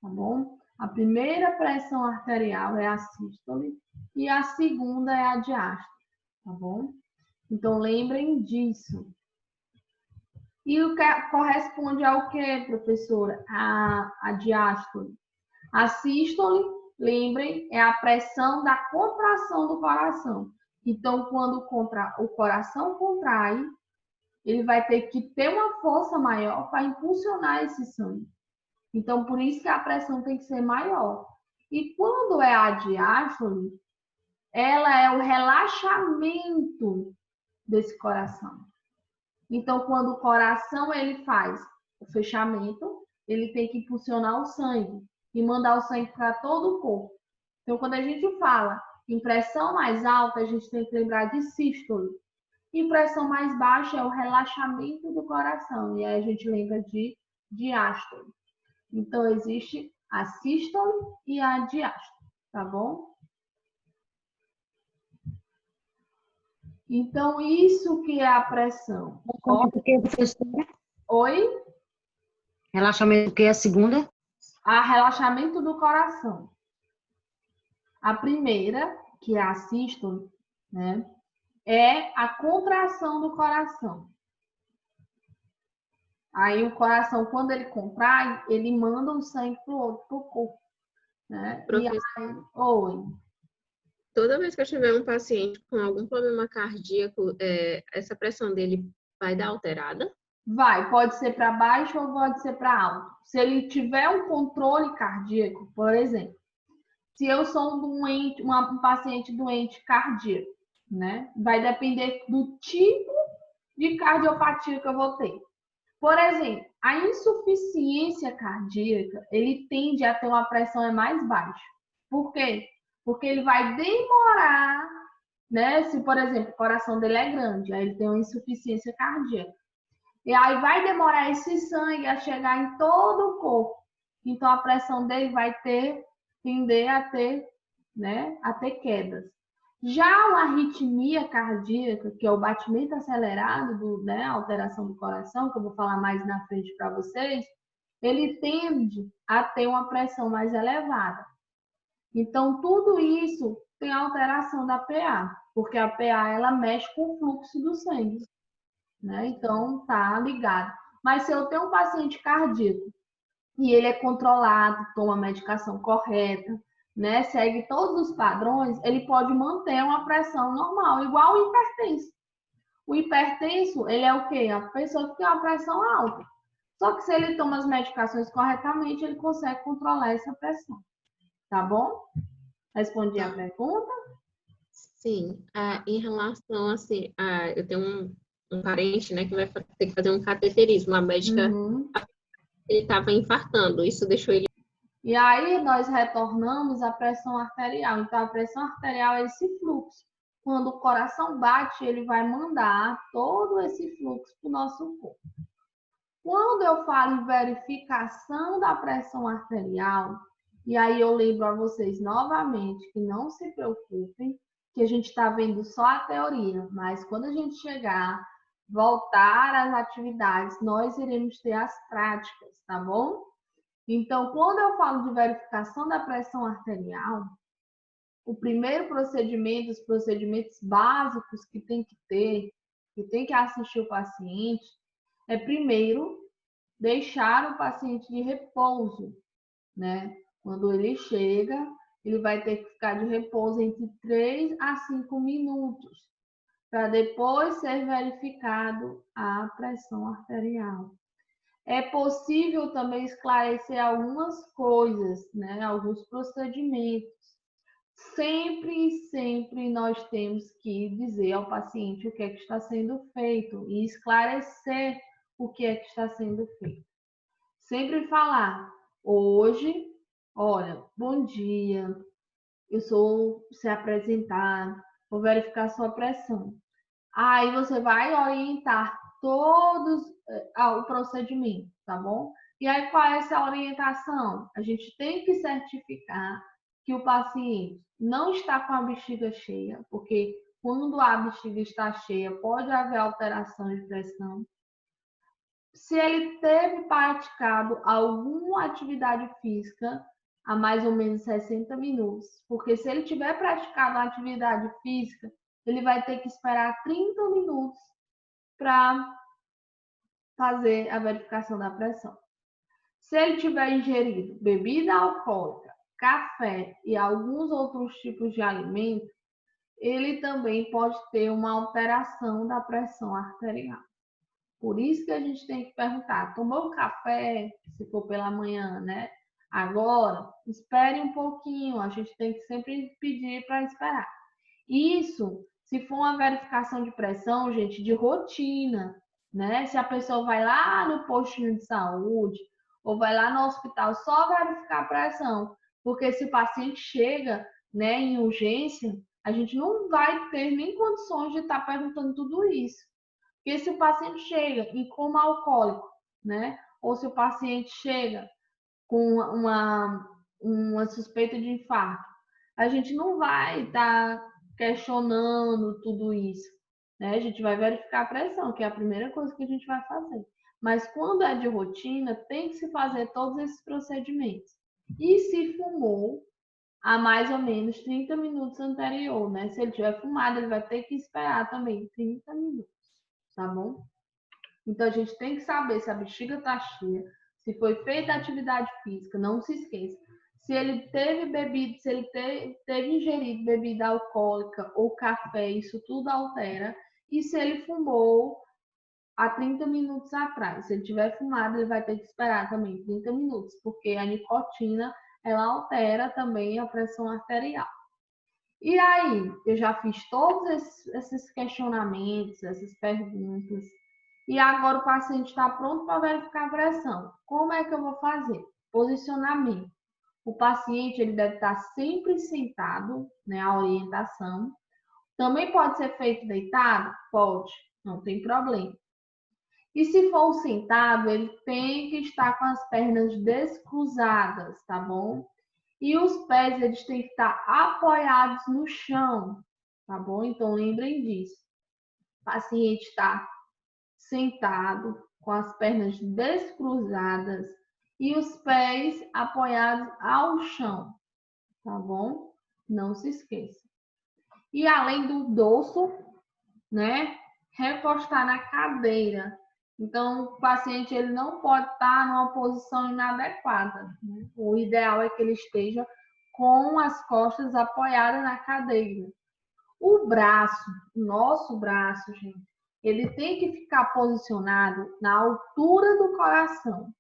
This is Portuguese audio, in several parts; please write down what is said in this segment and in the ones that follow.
tá bom? A primeira pressão arterial é a sístole e a segunda é a diástole, tá bom? Então, lembrem disso. E o que corresponde ao que, professora? A diástole. A sístole, lembrem, é a pressão da contração do coração. Então, quando o coração contrai, ele vai ter que ter uma força maior para impulsionar esse sangue. Então, por isso que a pressão tem que ser maior. E quando é a diástole, ela é o relaxamento desse coração. Então, quando o coração ele faz o fechamento, ele tem que impulsionar o sangue e mandar o sangue para todo o corpo. Então, quando a gente fala em pressão mais alta, a gente tem que lembrar de sístole. E pressão mais baixa é o relaxamento do coração. E aí a gente lembra de diástole. Então, existe a sístole e a diástole, tá bom? Então, isso que é a pressão. Relaxamento que é, professora? Oi? Relaxamento que é a segunda? A relaxamento do coração. A primeira, que é a sístole, né? É a contração do coração. Aí o coração, quando ele contrai, ele manda o sangue pro corpo, né? E aí, oi. Toda vez que eu tiver um paciente com algum problema cardíaco, essa pressão dele vai dar alterada? Vai, pode ser para baixo ou pode ser para alto. Se ele tiver um controle cardíaco, por exemplo, se eu sou um paciente doente cardíaco, né? Vai depender do tipo de cardiopatia que eu vou ter. Por exemplo, a insuficiência cardíaca, ele tende a ter uma pressão mais baixa. Por quê? Porque ele vai demorar, né? Se, por exemplo, o coração dele é grande, aí ele tem uma insuficiência cardíaca. E aí vai demorar esse sangue a chegar em todo o corpo. Então a pressão dele vai tender a ter, né, a ter quedas. Já uma arritmia cardíaca, que é o batimento acelerado, né, a alteração do coração, que eu vou falar mais na frente para vocês, ele tende a ter uma pressão mais elevada. Então, tudo isso tem alteração da PA, porque a PA ela mexe com o fluxo do sangue, né? Então, tá ligado. Mas se eu tenho um paciente cardíaco e ele é controlado, toma a medicação correta, né, segue todos os padrões, ele pode manter uma pressão normal, igual o hipertenso. O hipertenso, ele é o quê? A pessoa que tem uma pressão alta. Só que se ele toma as medicações corretamente, ele consegue controlar essa pressão. Tá bom? Respondi a pergunta? Sim. Em relação, assim, eu tenho um parente, né, que vai ter que fazer um cateterismo. A médica, ele estava infartando, isso deixou ele... E aí nós retornamos à pressão arterial. Então, a pressão arterial é esse fluxo. Quando o coração bate, ele vai mandar todo esse fluxo para o nosso corpo. Quando eu falo em verificação da pressão arterial, e aí eu lembro a vocês novamente que não se preocupem, que a gente está vendo só a teoria, mas quando a gente voltar às atividades, nós iremos ter as práticas, tá bom? Então, quando eu falo de verificação da pressão arterial, o primeiro procedimento, os procedimentos básicos que tem que ter, que tem que assistir o paciente, é primeiro deixar o paciente de repouso, né? Quando ele chega, ele vai ter que ficar de repouso entre 3 a 5 minutos, para depois ser verificado a pressão arterial. É possível também esclarecer algumas coisas, né? Alguns procedimentos. Sempre nós temos que dizer ao paciente o que é que está sendo feito e esclarecer o que é que está sendo feito. Sempre falar, hoje, olha, bom dia, eu sou se apresentar, vou verificar sua pressão. Aí você vai orientar todos o procedimento, tá bom? E aí qual é essa orientação? A gente tem que certificar que o paciente não está com a bexiga cheia, porque quando a bexiga está cheia, pode haver alteração de pressão. se ele teve praticado alguma atividade física há mais ou menos 60 minutos. Porque se ele tiver praticado uma atividade física, ele vai ter que esperar 30 minutos para fazer a verificação da pressão. Se ele tiver ingerido bebida alcoólica, café e alguns outros tipos de alimento, ele também pode ter uma alteração da pressão arterial. Por isso que a gente tem que perguntar, tomou café, se for pela manhã, né? Agora, espere um pouquinho, a gente tem que sempre pedir para esperar. Isso, se for uma verificação de pressão, gente, de rotina, né? Se a pessoa vai lá no postinho de saúde ou vai lá no hospital só verificar a pressão, porque se o paciente chega, né, em urgência, a gente não vai ter nem condições de estar perguntando tudo isso. Porque se o paciente chega em coma alcoólico, né? Ou se o paciente chega com uma suspeita de infarto, a gente não vai estar questionando tudo isso, né? A gente vai verificar a pressão, que é a primeira coisa que a gente vai fazer. Mas quando é de rotina, tem que se fazer todos esses procedimentos. E se fumou há mais ou menos 30 minutos anterior, né? Se ele tiver fumado, ele vai ter que esperar também 30 minutos. Tá bom? Então, a gente tem que saber se a bexiga está cheia, se foi feita atividade física, não se esqueça. Se ele teve bebido, se ele teve ingerido bebida alcoólica ou café, isso tudo altera. E se ele fumou há 30 minutos atrás. Se ele tiver fumado, ele vai ter que esperar também 30 minutos, porque a nicotina, ela altera também a pressão arterial. E aí, eu já fiz todos esses questionamentos, essas perguntas, e agora o paciente está pronto para verificar a pressão. Como é que eu vou fazer? Posicionamento. O paciente ele deve estar sempre sentado, né, a orientação. Também pode ser feito deitado? Pode, não tem problema. E se for sentado, ele tem que estar com as pernas descruzadas, tá bom? E os pés, eles têm que estar apoiados no chão, tá bom? Então, lembrem disso. O paciente está sentado, com as pernas descruzadas e os pés apoiados ao chão, tá bom? Não se esqueça. E além do dorso, né? Recostar na cadeira. Então, o paciente ele não pode estar numa posição inadequada, né? O ideal é que ele esteja com as costas apoiadas na cadeira. O braço, o nosso braço, gente, ele tem que ficar posicionado na altura do coração.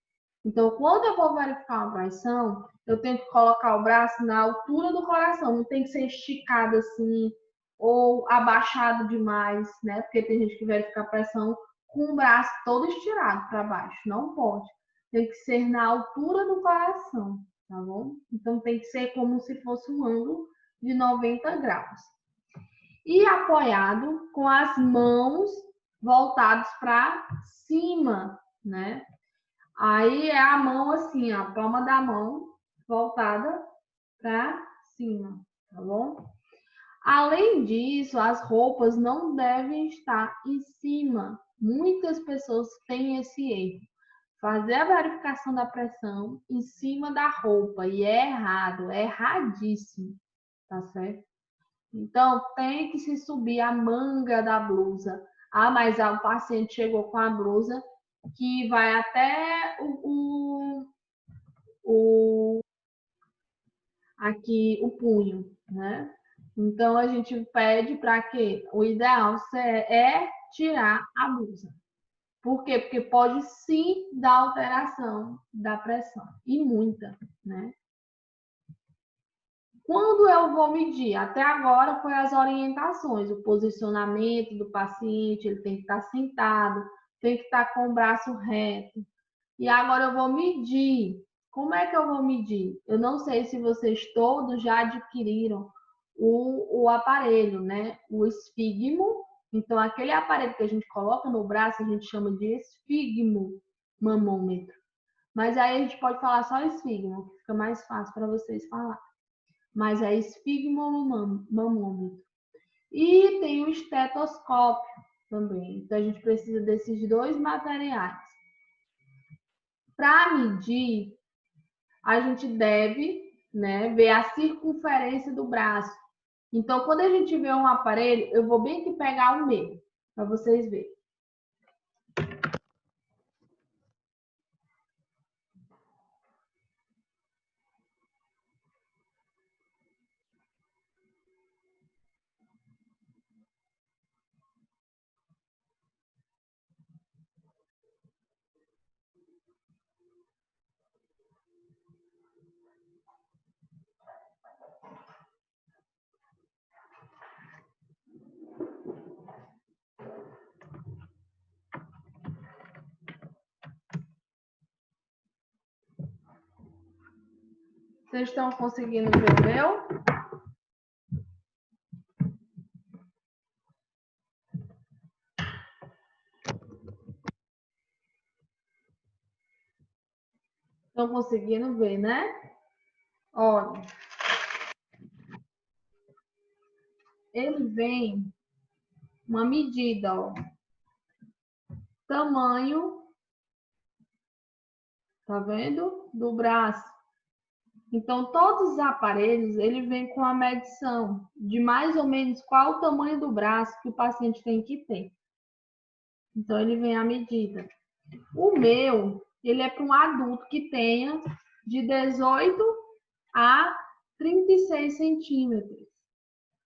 Então, quando eu vou verificar uma pressão, eu tenho que colocar o braço na altura do coração, não tem que ser esticado assim ou abaixado demais, né? Porque tem gente que verifica a pressão com o braço todo estirado para baixo. Não pode. Tem que ser na altura do coração, tá bom? Então, tem que ser como se fosse um ângulo de 90 graus. E apoiado com as mãos voltadas para cima, né? Aí é a mão assim, a palma da mão voltada para cima, tá bom? Além disso, as roupas não devem estar em cima. Muitas pessoas têm esse erro. Fazer a verificação da pressão em cima da roupa. E é errado, é erradíssimo, tá certo? Então, tem que se subir a manga da blusa. Ah, mas o paciente chegou com a blusa que vai até aqui o punho, né? Então, a gente pede para que o ideal é tirar a blusa. Por quê? Porque pode sim dar alteração da pressão, e muita, né? Quando eu vou medir? Até agora foi as orientações, o posicionamento do paciente, ele tem que estar sentado, tem que estar com o braço reto. E agora eu vou medir. Como é que eu vou medir? Eu não sei se vocês todos já adquiriram o aparelho, né? O esfigmo. Então, aquele aparelho que a gente coloca no braço, a gente chama de esfigmomamômetro. Mas aí a gente pode falar só esfigmo, que fica mais fácil para vocês falar. Mas é esfigmomamômetro. E tem o estetoscópio também. Então, a gente precisa desses dois materiais. Para medir, a gente deve, né, ver a circunferência do braço. Então, quando a gente vê um aparelho, eu vou bem aqui pegar o meu, para vocês verem. Vocês estão conseguindo ver o meu? Estão conseguindo ver, né? Olha. Ele vem uma medida, ó. Tamanho, tá vendo? Do braço. Então, todos os aparelhos, ele vem com a medição de mais ou menos qual o tamanho do braço que o paciente tem que ter. Então, ele vem a medida. O meu, ele é para um adulto que tenha de 18 a 36 centímetros.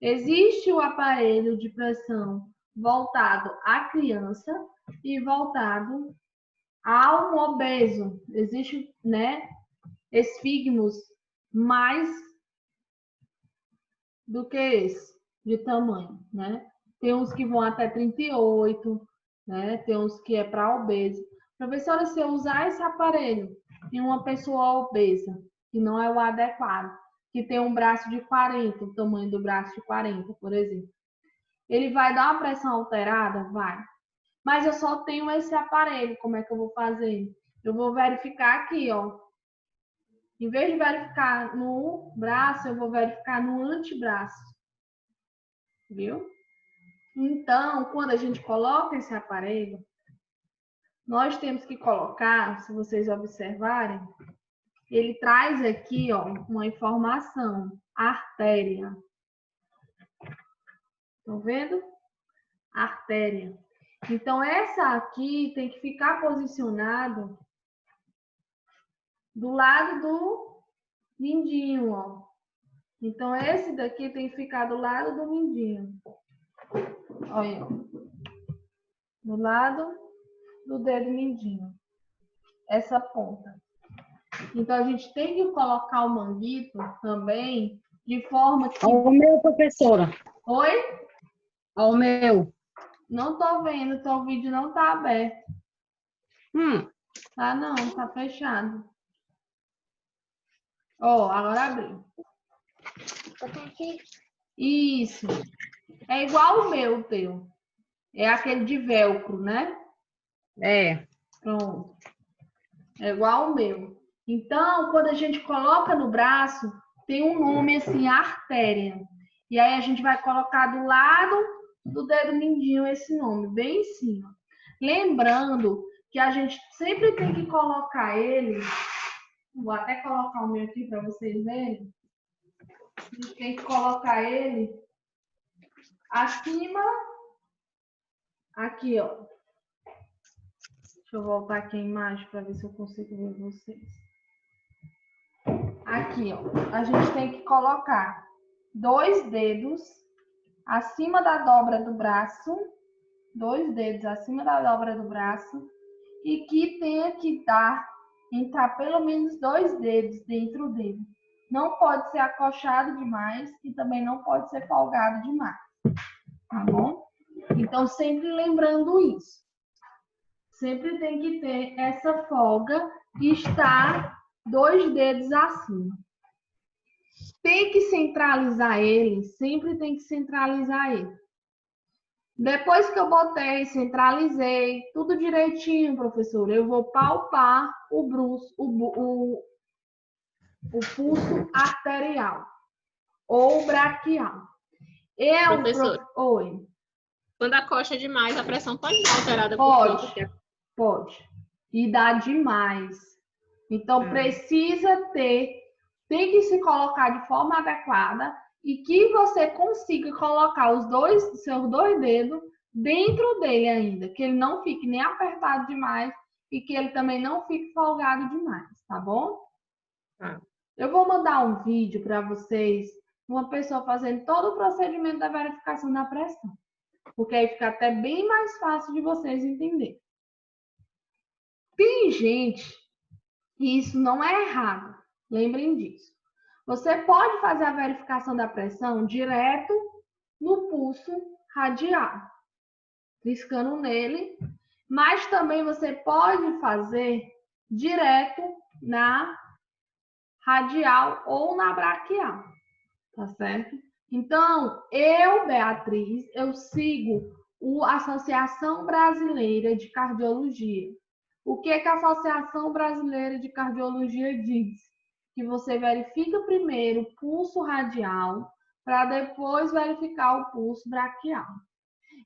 Existe o aparelho de pressão voltado à criança e voltado ao obeso. Existe, né, esfigmos mais do que esse de tamanho, né? Tem uns que vão até 38, né? Tem uns que é para obeso. Professora, se eu usar esse aparelho em uma pessoa obesa, que não é o adequado, que tem um braço de 40, o tamanho do braço de 40, por exemplo, ele vai dar uma pressão alterada? Vai. Mas eu só tenho esse aparelho, como é que eu vou fazer? Eu vou verificar aqui, ó. Em vez de verificar no braço, eu vou verificar no antebraço. Viu? Então, quando a gente coloca esse aparelho, nós temos que colocar, se vocês observarem, ele traz aqui, ó, uma informação, artéria. Estão vendo? Artéria. Então, essa aqui tem que ficar posicionado do lado do mindinho, ó. Então, esse daqui tem que ficar do lado do mindinho. Olha, ó. Do lado do dedo mindinho. Essa ponta. Então, a gente tem que colocar o manguito também de forma que... Ao meu, professora. Oi? Ao meu. Não tô vendo, o vídeo não tá aberto. Tá não, tá fechado. Ó, agora abriu. Isso. É igual o meu, o teu. É aquele de velcro, né? É. Pronto. É igual o meu. Então, quando a gente coloca no braço, tem um nome assim, artéria. E aí a gente vai colocar do lado do dedo mindinho esse nome, bem em cima. Lembrando que a gente sempre tem que colocar ele... Vou até colocar o meu aqui para vocês verem. A gente tem que colocar ele acima... Aqui, ó. Deixa eu voltar aqui a imagem para ver se eu consigo ver vocês. Aqui, ó. A gente tem que colocar 2 dedos acima da dobra do braço. 2 dedos acima da dobra do braço. E que tenha que entrar pelo menos 2 dedos dentro dele. Não pode ser acochado demais e também não pode ser folgado demais. Tá bom? Então, sempre lembrando isso. Sempre tem que ter essa folga e estar 2 dedos acima. Tem que centralizar ele, sempre tem que centralizar ele. Depois que eu botei, centralizei, tudo direitinho, professor, eu vou palpar o pulso arterial ou braquial. Oi. Quando acocha demais, a pressão pode dar alterada? Pode. E dá demais. Então, precisa ter, tem que se colocar de forma adequada e que você consiga colocar seus dois dedos dentro dele ainda, que ele não fique nem apertado demais e que ele também não fique folgado demais, tá bom? Eu vou mandar um vídeo para vocês, uma pessoa fazendo todo o procedimento da verificação da pressão, porque aí fica até bem mais fácil de vocês entenderem. Tem gente, e isso não é errado, lembrem disso. Você pode fazer a verificação da pressão direto no pulso radial, clicando nele, mas também você pode fazer direto na radial ou na braquial, tá certo? Então, eu, Beatriz, eu sigo a Associação Brasileira de Cardiologia. O que a Associação Brasileira de Cardiologia diz? Que você verifica primeiro o pulso radial para depois verificar o pulso braquial.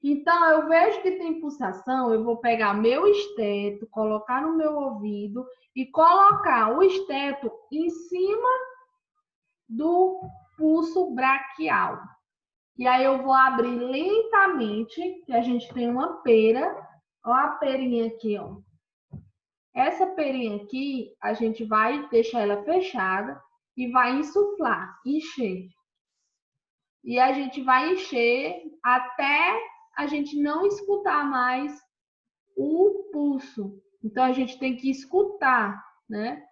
Então, eu vejo que tem pulsação, eu vou pegar meu esteto, colocar no meu ouvido e colocar o esteto em cima do pulso braquial. E aí eu vou abrir lentamente, que a gente tem uma pera, ó a perinha aqui, ó. Essa perinha aqui, a gente vai deixar ela fechada e vai insuflar, encher. E a gente vai encher até a gente não escutar mais o pulso. Então, a gente tem que escutar, né?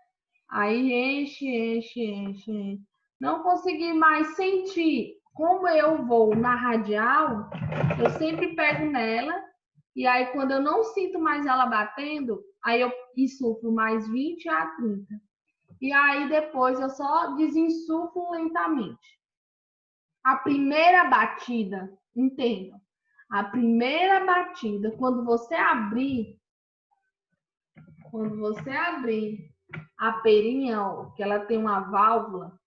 Aí enche, enche, enche, enche. Não consegui mais sentir. Como eu vou na radial, eu sempre pego nela. E aí, quando eu não sinto mais ela batendo, aí eu insuflo mais 20 a 30. E aí, depois, eu só desinsuflo lentamente. A primeira batida, entendam. A primeira batida, quando você abrir a perinha, ó, que ela tem uma válvula,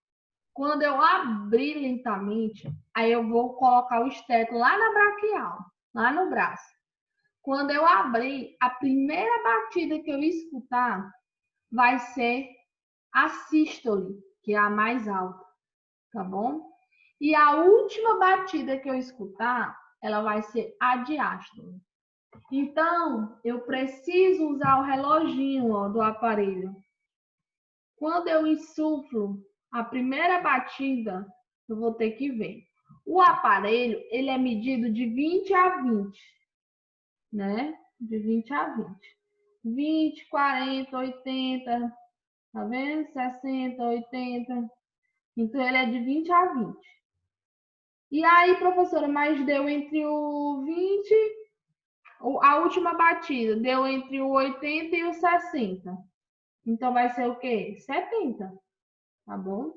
quando eu abrir lentamente, aí eu vou colocar o esteto lá na braquial, lá no braço. Quando eu abrir, a primeira batida que eu escutar vai ser a sístole, que é a mais alta, tá bom? E a última batida que eu escutar, ela vai ser a diástole. Então, eu preciso usar o reloginho, ó, do aparelho. Quando eu insuflo a primeira batida, eu vou ter que ver. O aparelho, ele é medido de 20 a 20, né? De 20 a 20. 20, 40, 80, tá vendo? 60, 80. Então, ele é de 20 a 20. E aí, professora, mas deu entre o 20, a última batida deu entre o 80 e o 60. Então, vai ser o quê? 70, tá bom?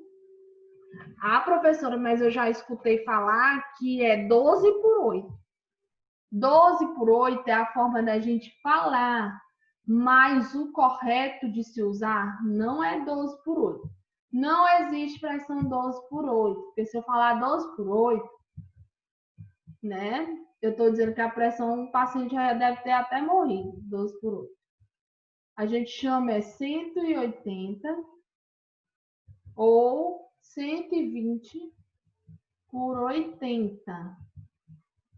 Ah, professora, mas eu já escutei falar que é 12 por 8. 12 por 8 é a forma da gente falar, mas o correto de se usar não é 12 por 8. Não existe pressão 12 por 8, porque se eu falar 12 por 8, né? Eu estou dizendo que a pressão, o paciente já deve ter até morrido, 12 por 8. A gente chama 180 ou 120 por 80.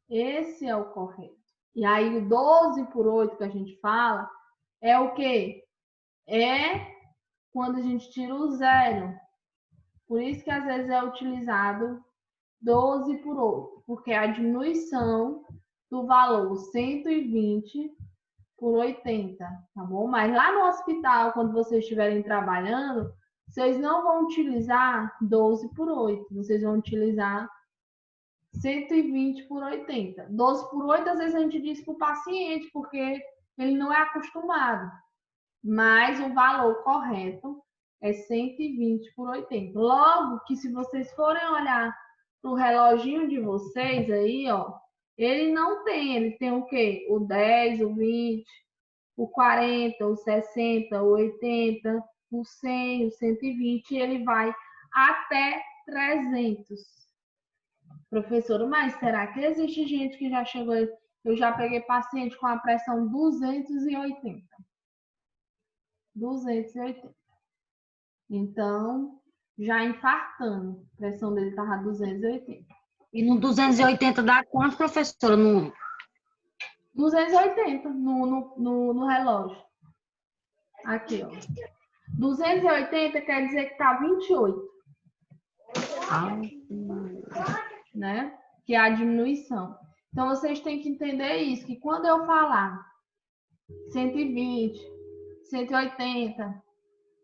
Esse é o correto. E aí, o 12 por 8 que a gente fala é o quê? É quando a gente tira o zero. Por isso que às vezes é utilizado 12 por 8, porque é a diminuição do valor 120 por 80, tá bom? Mas lá no hospital, quando vocês estiverem trabalhando, vocês não vão utilizar 12 por 8, vocês vão utilizar 120 por 80. 12 por 8, às vezes a gente diz para o paciente, porque ele não é acostumado. Mas o valor correto é 120 por 80. Logo que se vocês forem olhar no reloginho de vocês aí, ó, ele não tem, ele tem o quê? O 10, o 20, o 40, o 60, o 80, o 100, o 120, e ele vai até 300. Professora, mas será que existe gente que já chegou? Eu já peguei paciente com a pressão 280. 280. Então, já infartando. A pressão dele estava 280. E no 280 dá quanto, professora? 280 no relógio. Aqui, ó. 280 quer dizer que tá 28. Né? Que é a diminuição. Então, vocês têm que entender isso, que quando eu falar 120, 180,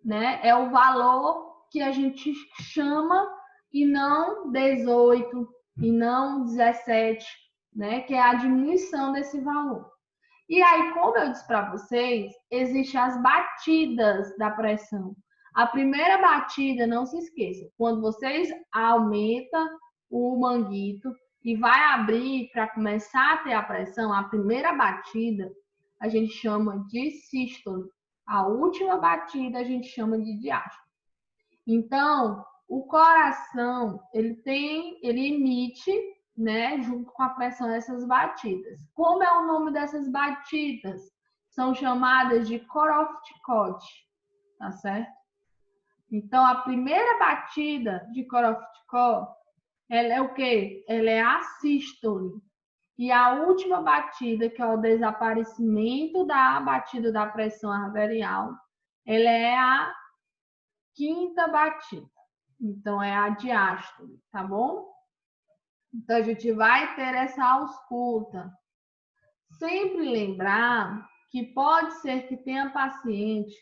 né? É o valor que a gente chama e não 18 e não 17, né? Que é a diminuição desse valor. E aí, como eu disse para vocês, existem as batidas da pressão. A primeira batida, não se esqueça, quando vocês aumentam o manguito e vai abrir para começar a ter a pressão, a primeira batida a gente chama de sístole. A última batida a gente chama de diástole. Então, o coração, ele emite, né, junto com a pressão essas batidas. Como é o nome dessas batidas? São chamadas de corocticode, tá certo? Então, a primeira batida de corocticode, ela é o quê? Ela é a sístole. E a última batida, que é o desaparecimento da batida da pressão arterial, ela é a quinta batida. Então, é a diástole, tá bom? Então, a gente vai ter essa ausculta. Sempre lembrar que pode ser que tenha paciente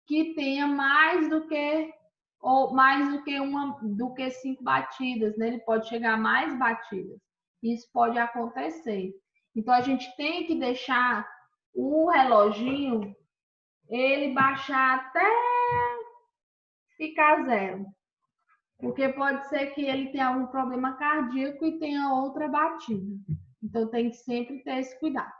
que tenha mais do que 5 batidas, né? Ele pode chegar a mais batidas. Isso pode acontecer. Então, a gente tem que deixar o reloginho, ele baixar até ficar 0. Porque pode ser que ele tenha algum problema cardíaco e tenha outra batida. Então, tem que sempre ter esse cuidado.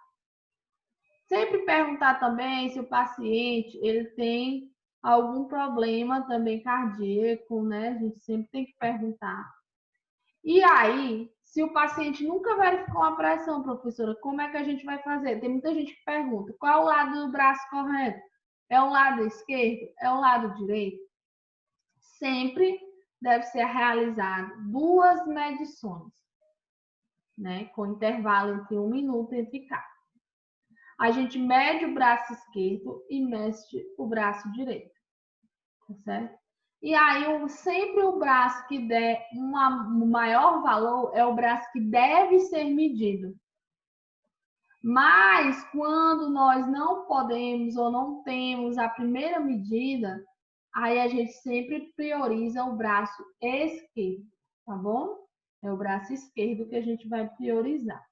Sempre perguntar também se o paciente ele tem algum problema também cardíaco, né? A gente sempre tem que perguntar. E aí, se o paciente nunca verificou a pressão, professora, como é que a gente vai fazer? Tem muita gente que pergunta, qual é o lado do braço correto? É o lado esquerdo? É o lado direito? Sempre deve ser realizado 2 medições, né? Com intervalo entre 1 minuto entre cada. A gente mede o braço esquerdo e mede o braço direito, tá certo? E aí, sempre o braço que der um maior valor é o braço que deve ser medido. Mas, quando nós não podemos ou não temos a primeira medida, aí a gente sempre prioriza o braço esquerdo, tá bom? É o braço esquerdo que a gente vai priorizar.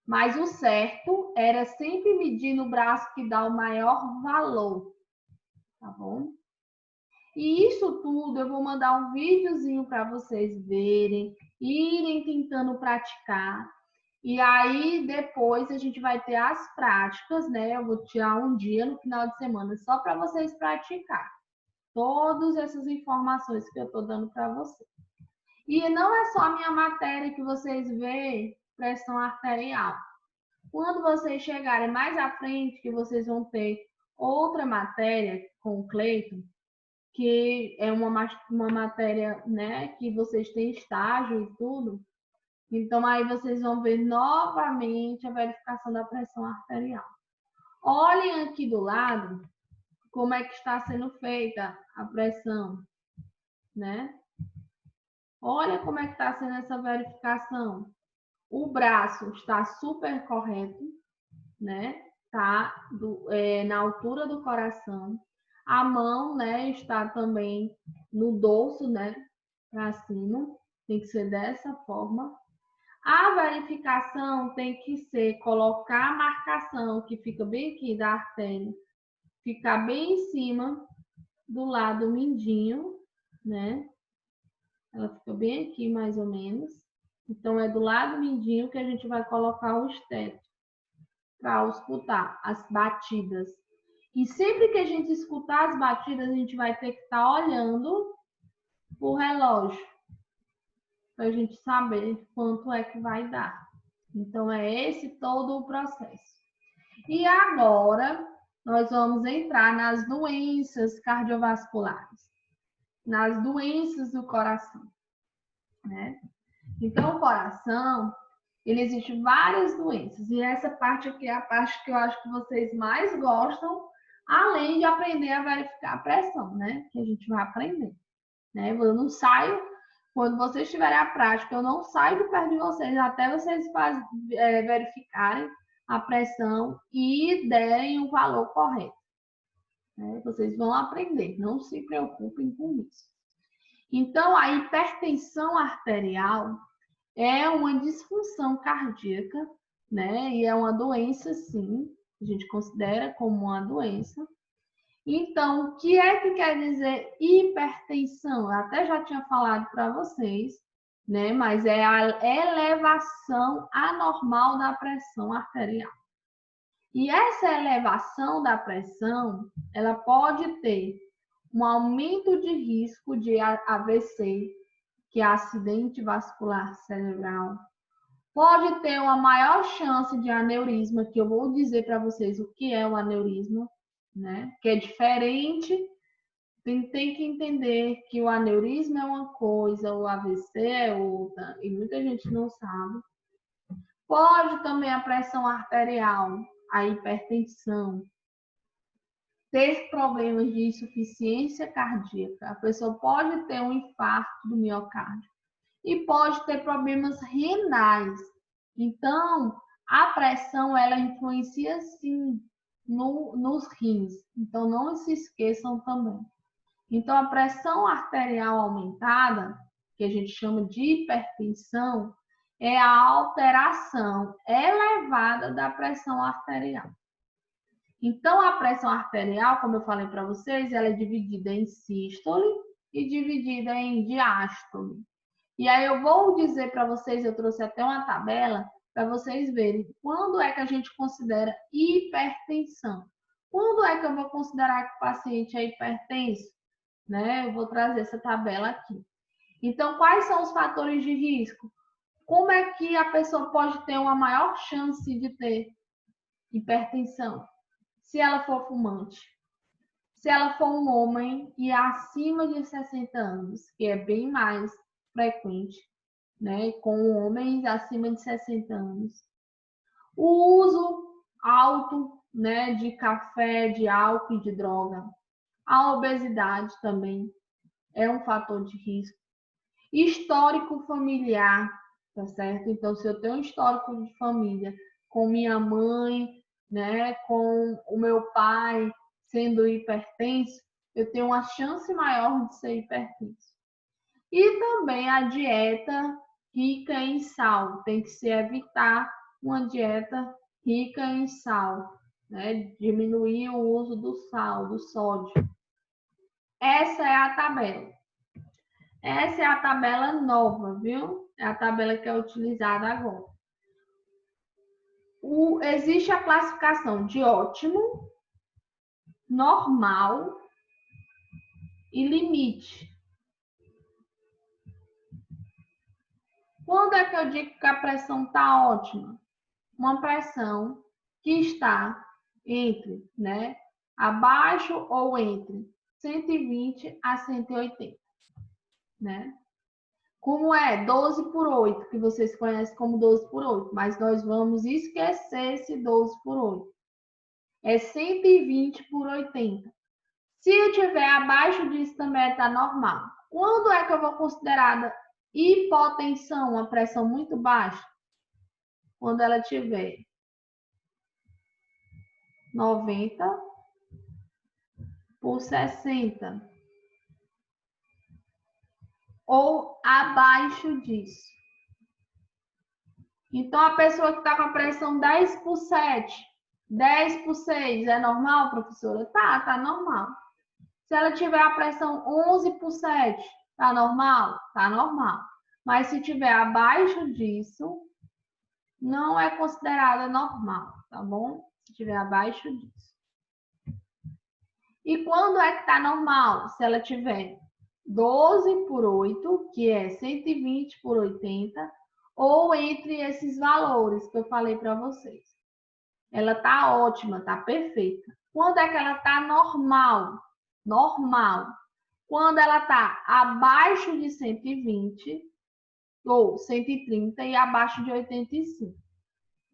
Mas o certo era sempre medir no braço que dá o maior valor, tá bom? E isso tudo eu vou mandar um videozinho para vocês verem, irem tentando praticar. E aí depois a gente vai ter as práticas, né? Eu vou tirar um dia no final de semana só para vocês praticar. Todas essas informações que eu estou dando para vocês. E não é só a minha matéria que vocês veem, pressão arterial. Quando vocês chegarem mais à frente, que vocês vão ter outra matéria com o Cleiton, que é uma matéria, né, que vocês têm estágio e tudo. Então, aí vocês vão ver novamente a verificação da pressão arterial. Olhem aqui do lado como é que está sendo feita a pressão, né? Olha como é que está sendo essa verificação. O braço está super correto, né? Tá na altura do coração. A mão, né, está também no dorso, né, para cima. Tem que ser dessa forma. A verificação tem que ser colocar a marcação que fica bem aqui da artéria, ficar bem em cima do lado mindinho, né? Ela fica bem aqui mais ou menos. Então é do lado mindinho que a gente vai colocar o estético para escutar as batidas. E sempre que a gente escutar as batidas, a gente vai ter que estar olhando o relógio para a gente saber quanto é que vai dar. Então, é esse todo o processo. E agora, nós vamos entrar nas doenças cardiovasculares, nas doenças do coração, né? Então, o coração, ele existe várias doenças, e essa parte aqui é a parte que eu acho que vocês mais gostam, além de aprender a verificar a pressão, né? Que a gente vai aprender, né? Eu não saio, quando vocês tiverem a prática, eu não saio de perto de vocês até vocês verificarem a pressão e derem o valor correto, né? Vocês vão aprender, não se preocupem com isso. Então, a hipertensão arterial é uma disfunção cardíaca, né? E é uma doença, sim, a gente considera como uma doença. Então, o que é que quer dizer hipertensão? Eu até já tinha falado para vocês, né? Mas é a elevação anormal da pressão arterial. E essa elevação da pressão, ela pode ter um aumento de risco de AVC, que é acidente vascular cerebral. Pode ter uma maior chance de aneurisma, que eu vou dizer para vocês o que é o aneurisma, né? Que é diferente. Tem que entender que o aneurisma é uma coisa, o AVC é outra, e muita gente não sabe. Pode também a pressão arterial, a hipertensão, ter problemas de insuficiência cardíaca. A pessoa pode ter um infarto do miocárdio e pode ter problemas renais. Então, a pressão, ela influencia, sim, nos rins. Então, não se esqueçam também. Então, a pressão arterial aumentada, que a gente chama de hipertensão, é a alteração elevada da pressão arterial. Então, a pressão arterial, como eu falei para vocês, ela é dividida em sístole e dividida em diástole. E aí eu vou dizer para vocês, eu trouxe até uma tabela para vocês verem quando é que a gente considera hipertensão. Quando é que eu vou considerar que o paciente é hipertenso? Né? Eu vou trazer essa tabela aqui. Então, quais são os fatores de risco? Como é que a pessoa pode ter uma maior chance de ter hipertensão? Se ela for fumante, se ela for um homem e acima de 60 anos, que é bem mais frequente, né, com homens acima de 60 anos. O uso alto, né, de café, de álcool e de droga. A obesidade também é um fator de risco. Histórico familiar, tá certo? Então, se eu tenho um histórico de família com minha mãe, né, com o meu pai sendo hipertenso, eu tenho uma chance maior de ser hipertenso. E também a dieta rica em sal. Tem que se evitar uma dieta rica em sal, né? Diminuir o uso do sal, do sódio. Essa é a tabela. Essa é a tabela nova, viu? É a tabela que é utilizada agora. Existe a classificação de ótimo, normal e limite. Quando é que eu digo que a pressão está ótima? Uma pressão que está entre, né, abaixo ou entre 120 a 180, né? Como é 12 por 8, que vocês conhecem como 12 por 8, mas nós vamos esquecer esse 12 por 8. É 120 por 80. Se eu tiver abaixo disso, também está normal. Quando é que eu vou considerar hipotensão, uma pressão muito baixa? Quando ela tiver 90 por 60. Ou abaixo disso. Então, a pessoa que está com a pressão 10 por 7, 10 por 6, é normal, professora? Tá normal. Se ela tiver a pressão 11 por 7, tá normal? Tá normal. Mas se tiver abaixo disso, não é considerada normal, tá bom? Se tiver abaixo disso. E quando é que tá normal? Se ela tiver 12 por 8, que é 120 por 80, ou entre esses valores que eu falei para vocês. Ela tá ótima, tá perfeita. Quando é que ela está normal? Normal. Quando ela está abaixo de 120 ou 130 e abaixo de 85.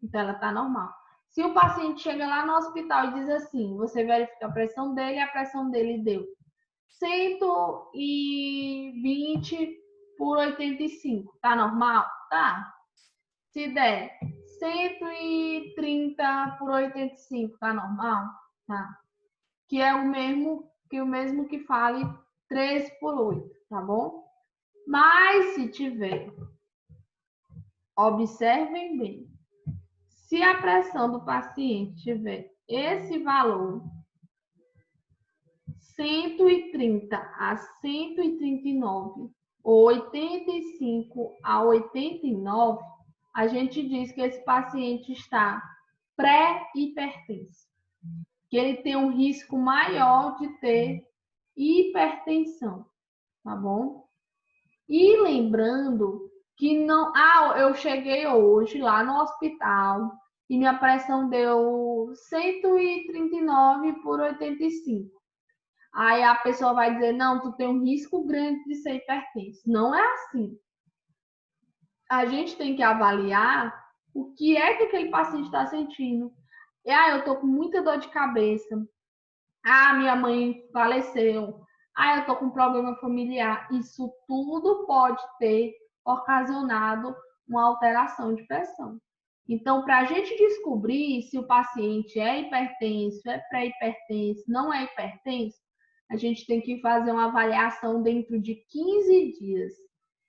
Então, ela está normal. Se o paciente chega lá no hospital e diz assim, você verifica a pressão dele deu 120 por 85. Tá normal? Tá. Se der 130 por 85, tá normal? Tá. Que é o mesmo que fale 3 por 8, tá bom? Mas se tiver, observem bem, se a pressão do paciente tiver esse valor, 130 a 139, ou 85 a 89, a gente diz que esse paciente está pré-hipertenso, que ele tem um risco maior de ter hipertensão, tá bom? E lembrando que não, eu cheguei hoje lá no hospital e minha pressão deu 139 por 85. Aí a pessoa vai dizer, não, tu tem um risco grande de ser hipertenso. Não é assim. A gente tem que avaliar o que é que aquele paciente está sentindo. Eu tô com muita dor de cabeça. Minha mãe faleceu. Eu tô com um problema familiar. Isso tudo pode ter ocasionado uma alteração de pressão. Então, para a gente descobrir se o paciente é hipertenso, é pré-hipertenso, não é hipertenso, a gente tem que fazer uma avaliação dentro de 15 dias.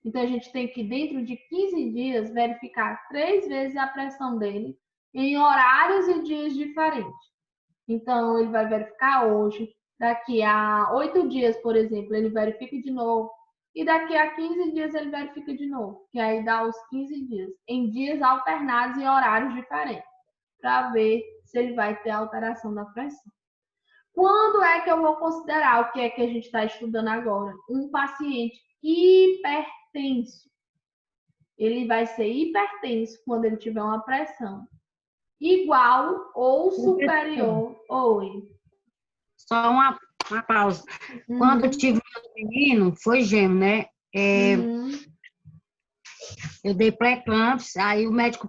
Então, a gente tem que, dentro de 15 dias, verificar 3 vezes a pressão dele em horários e dias diferentes. Então, ele vai verificar hoje, daqui a 8 dias, por exemplo, ele verifica de novo, e daqui a 15 dias ele verifica de novo, que aí dá os 15 dias, em dias alternados e horários diferentes, para ver se ele vai ter alteração da pressão. Quando é que eu vou considerar o que é que a gente está estudando agora? Um paciente hipertenso. Ele vai ser hipertenso quando ele tiver uma pressão igual ou superior. Oi. Só uma pausa. Quando eu tive meu menino, foi gêmeo, né? Eu dei pré-eclâmpsia, aí o médico